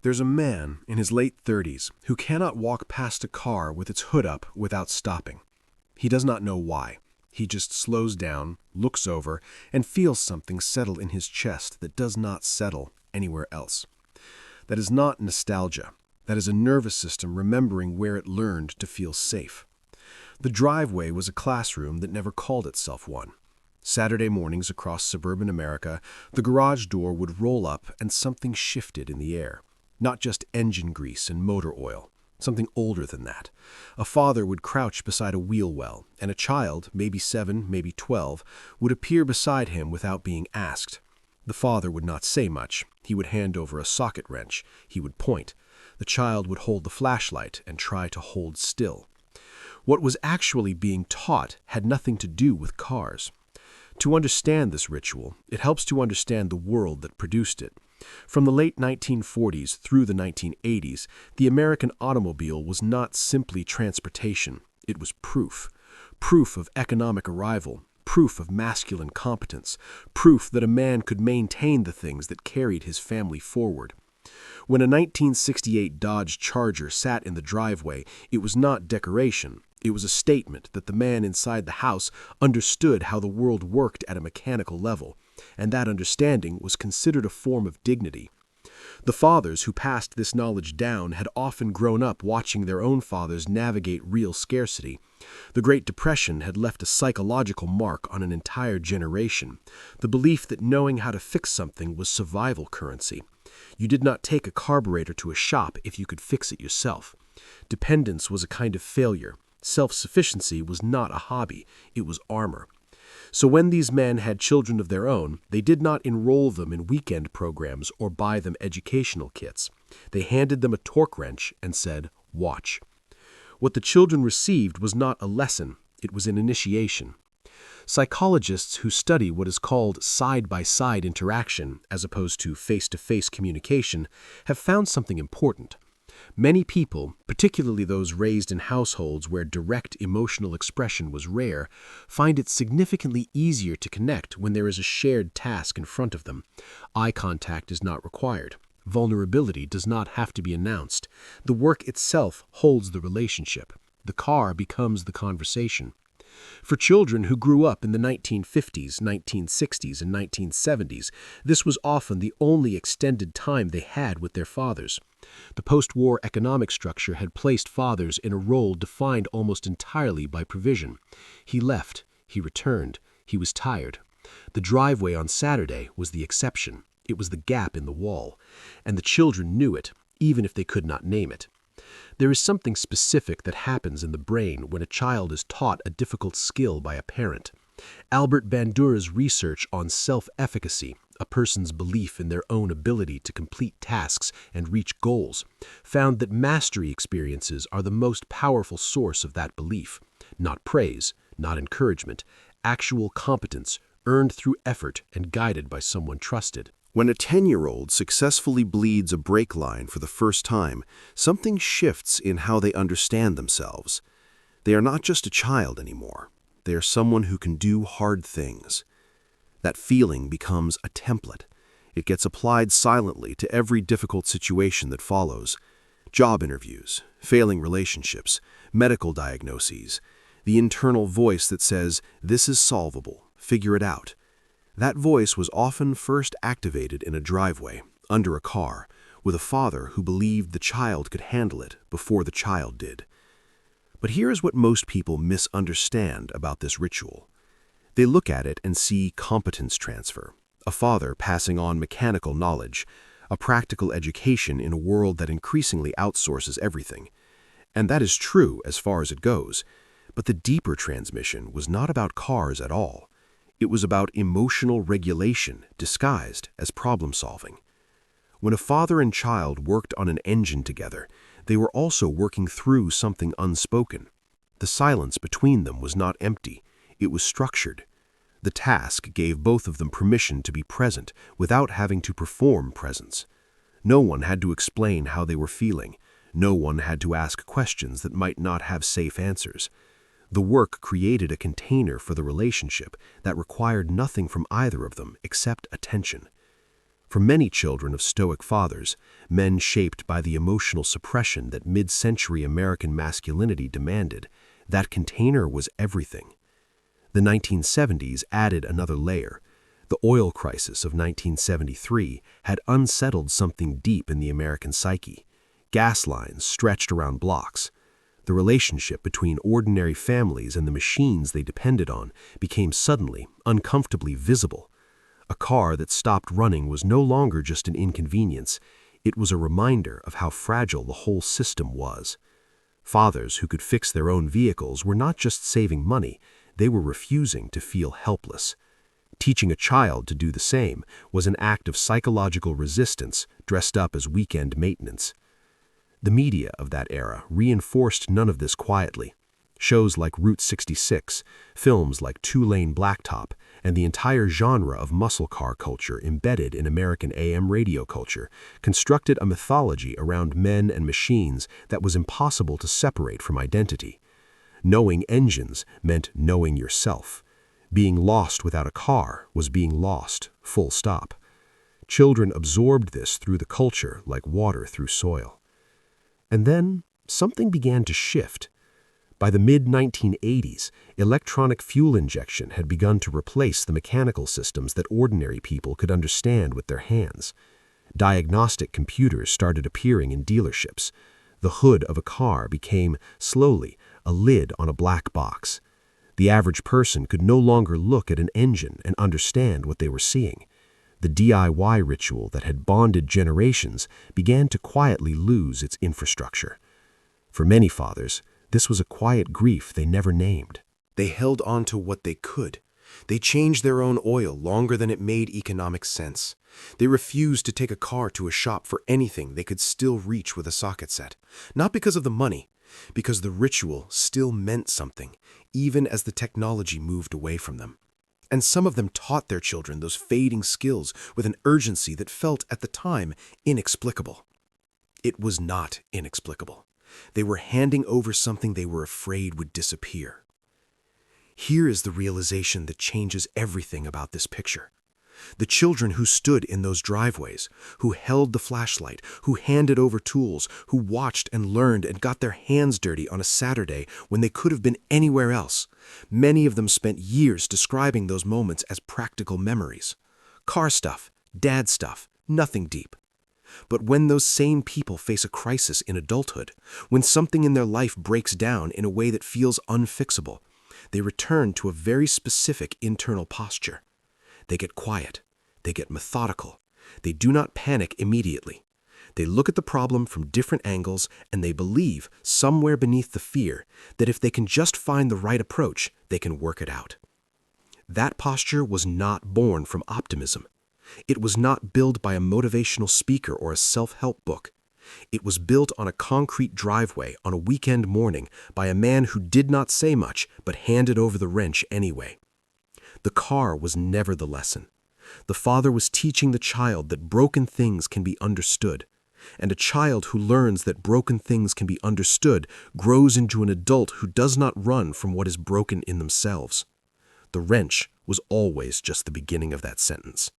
There's a man in his late 30s who cannot walk past a car with its hood up without stopping. He does not know why. He just slows down, looks over, and feels something settle in his chest that does not settle anywhere else. That is not nostalgia. That is a nervous system remembering where it learned to feel safe. The driveway was a classroom that never called itself one. Saturday mornings across suburban America, the garage door would roll up and something shifted in the air. Not just engine grease and motor oil, something older than that. A father would crouch beside a wheel well, and a child, maybe 7, maybe 12, would appear beside him without being asked. The father would not say much. He would hand over a socket wrench. He would point. The child would hold the flashlight and try to hold still. What was actually being taught had nothing to do with cars. To understand this ritual, it helps to understand the world that produced it. From the late 1940s through the 1980s, the American automobile was not simply transportation. It was proof. Proof of economic arrival, proof of masculine competence, proof that a man could maintain the things that carried his family forward. When a 1968 Dodge Charger sat in the driveway, it was not decoration. It was a statement that the man inside the house understood how the world worked at a mechanical level, and that understanding was considered a form of dignity. The fathers who passed this knowledge down had often grown up watching their own fathers navigate real scarcity. The Great Depression had left a psychological mark on an entire generation, the belief that knowing how to fix something was survival currency. You did not take a carburetor to a shop if you could fix it yourself. Dependence was a kind of failure. Self-sufficiency was not a hobby, it was armor. So when these men had children of their own, they did not enroll them in weekend programs or buy them educational kits. They handed them a torque wrench and said, "Watch." What the children received was not a lesson, it was an initiation. Psychologists who study what is called side-by-side interaction, as opposed to face-to-face communication, have found something important. Many people, particularly those raised in households where direct emotional expression was rare, find it significantly easier to connect when there is a shared task in front of them. Eye contact is not required. Vulnerability does not have to be announced. The work itself holds the relationship. The car becomes the conversation. For children who grew up in the 1950s, 1960s, and 1970s, this was often the only extended time they had with their fathers. The post-war economic structure had placed fathers in a role defined almost entirely by provision. He left, he returned, he was tired. The driveway on Saturday was the exception. It was the gap in the wall, and the children knew it, even if they could not name it. There is something specific that happens in the brain when a child is taught a difficult skill by a parent. Albert Bandura's research on self-efficacy, a person's belief in their own ability to complete tasks and reach goals, found that mastery experiences are the most powerful source of that belief. Not praise, not encouragement, actual competence, earned through effort and guided by someone trusted. When a 10-year-old successfully bleeds a brake line for the first time, something shifts in how they understand themselves. They are not just a child anymore. They are someone who can do hard things. That feeling becomes a template. It gets applied silently to every difficult situation that follows. Job interviews, failing relationships, medical diagnoses, the internal voice that says, "This is solvable, figure it out." That voice was often first activated in a driveway, under a car, with a father who believed the child could handle it before the child did. But here is what most people misunderstand about this ritual. They look at it and see competence transfer, a father passing on mechanical knowledge, a practical education in a world that increasingly outsources everything. And that is true as far as it goes, but the deeper transmission was not about cars at all. It was about emotional regulation disguised as problem-solving. When a father and child worked on an engine together, they were also working through something unspoken. The silence between them was not empty, it was structured. The task gave both of them permission to be present without having to perform presence. No one had to explain how they were feeling. No one had to ask questions that might not have safe answers. The work created a container for the relationship that required nothing from either of them except attention. For many children of Stoic fathers, men shaped by the emotional suppression that mid-century American masculinity demanded, that container was everything. The 1970s added another layer. The oil crisis of 1973 had unsettled something deep in the American psyche. Gas lines stretched around blocks. The relationship between ordinary families and the machines they depended on became suddenly, uncomfortably visible. A car that stopped running was no longer just an inconvenience. It was a reminder of how fragile the whole system was. Fathers who could fix their own vehicles were not just saving money, they were refusing to feel helpless. Teaching a child to do the same was an act of psychological resistance dressed up as weekend maintenance. The media of that era reinforced none of this quietly. Shows like Route 66, films like Two-Lane Blacktop, and the entire genre of muscle car culture embedded in American AM radio culture constructed a mythology around men and machines that was impossible to separate from identity. Knowing engines meant knowing yourself. Being lost without a car was being lost, full stop. Children absorbed this through the culture like water through soil. And then something began to shift. By the mid-1980s, electronic fuel injection had begun to replace the mechanical systems that ordinary people could understand with their hands. Diagnostic computers started appearing in dealerships. The hood of a car became, slowly, a lid on a black box. The average person could no longer look at an engine and understand what they were seeing. The DIY ritual that had bonded generations began to quietly lose its infrastructure. For many fathers, this was a quiet grief they never named. They held on to what they could. They changed their own oil longer than it made economic sense. They refused to take a car to a shop for anything they could still reach with a socket set. Not because of the money, because the ritual still meant something, even as the technology moved away from them. And some of them taught their children those fading skills with an urgency that felt, at the time, inexplicable. It was not inexplicable. They were handing over something they were afraid would disappear. Here is the realization that changes everything about this picture. The children who stood in those driveways, who held the flashlight, who handed over tools, who watched and learned and got their hands dirty on a Saturday when they could have been anywhere else, many of them spent years describing those moments as practical memories. Car stuff, dad stuff, nothing deep. But when those same people face a crisis in adulthood, when something in their life breaks down in a way that feels unfixable, they return to a very specific internal posture. They get quiet. They get methodical. They do not panic immediately. They look at the problem from different angles, and they believe, somewhere beneath the fear, that if they can just find the right approach, they can work it out. That posture was not born from optimism. It was not built by a motivational speaker or a self-help book. It was built on a concrete driveway on a weekend morning by a man who did not say much but handed over the wrench anyway. The car was never the lesson. The father was teaching the child that broken things can be understood, and a child who learns that broken things can be understood grows into an adult who does not run from what is broken in themselves. The wrench was always just the beginning of that sentence.